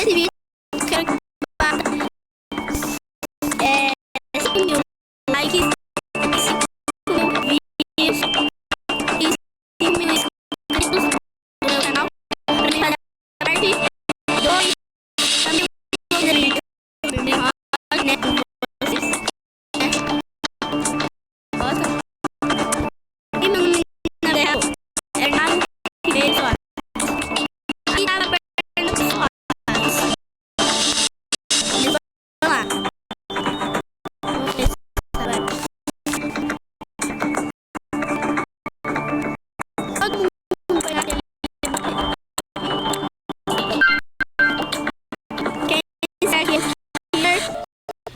Esse vídeo eu quero que bata 5 mil likes, 5 mil vídeos e 5 mil inscritos no meu canal pra mim fazer parte 2 da minha vida. Né, com vocês, né? Gosta? E meu nome na real é Hernando Ribeiro Soares. Aqui tava perdendo Soares. Vamos lá. Vamos ver se vai. Todo mundo foi naquele. Quem segue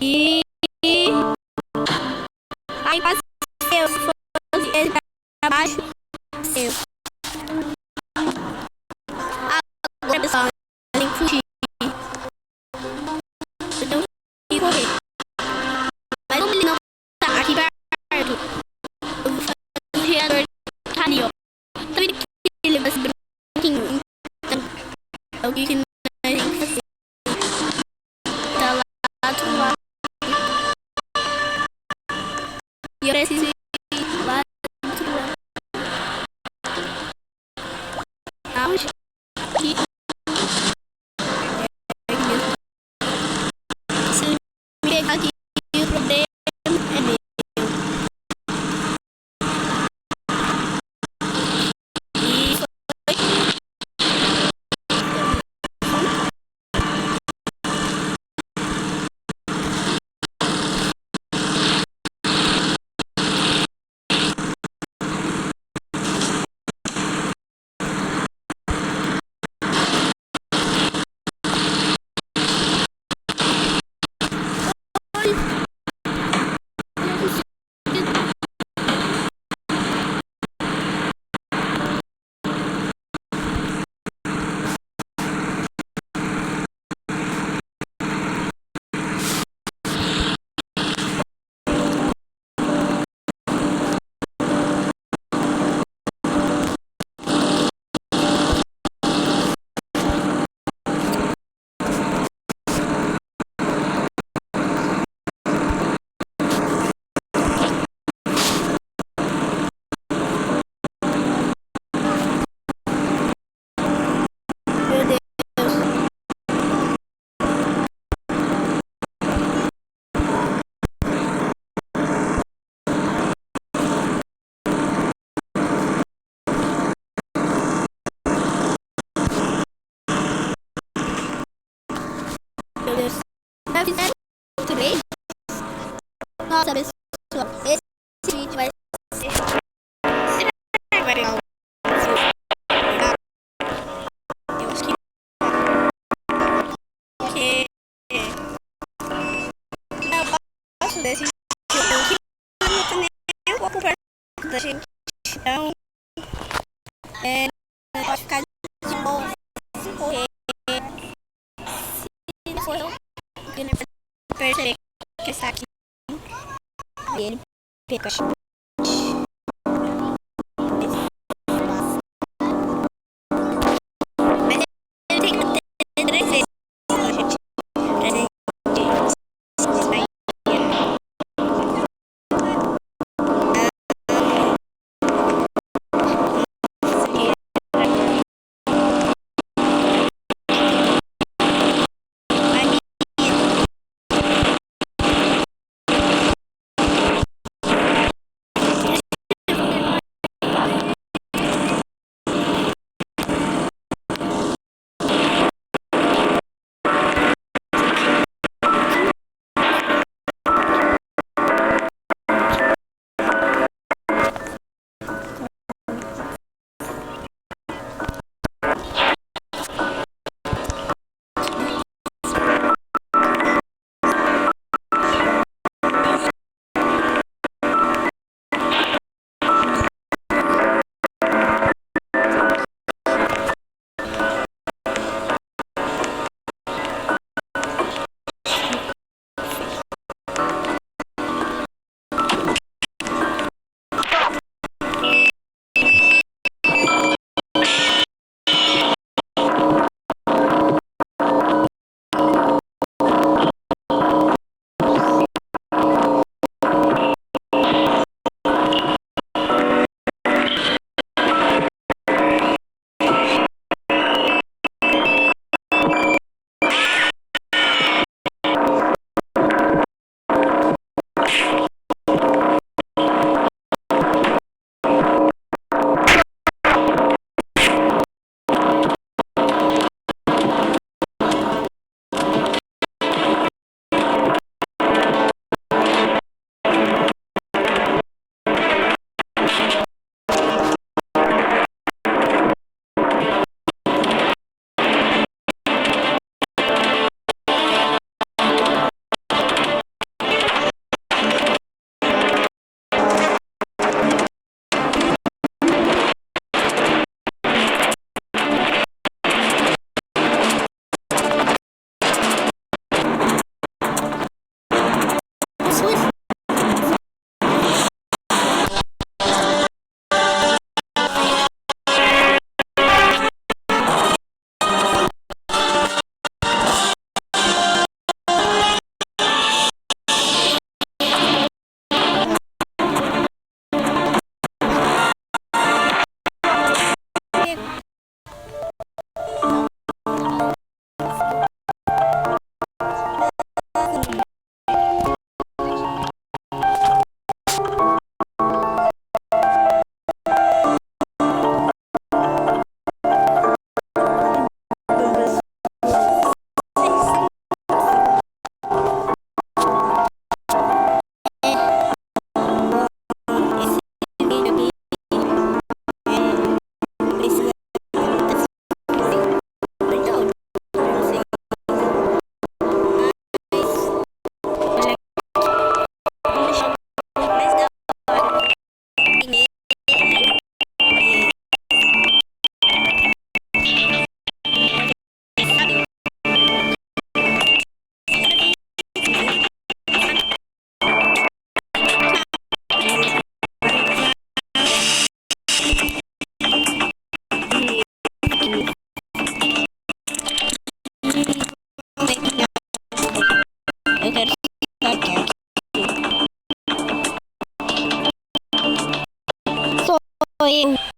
e aí quase eu, se fosse ele pra baixo, eu. Agora, pessoal, eu tenho que fugir. Eu tenho que correr. Mas como ele não tá aqui perto, eu vou fazer o gerador tá ali, ó. Tá vendo que ele vai se branquinho? Então, é o que nós temos que fazer. Tá lá, do lado. E eu preciso ir lá do outro lado. Aonde? Aqui. Se pegar aqui, o problema é meu. E foi. Meu Deus. Meu Deus. Já fizeram outro vídeo? Nossa, pessoal, esse vídeo vai ser. Será que vai pegar o. Eu acho que. Porque. Não, eu gosto desse vídeo. Eu não tô nem um pouco perto da gente. Então. Não pode ficar de boa. Correr. Se for eu. Perceber que está aqui. Ele pega. Eu quero ficar aqui. Sou eu.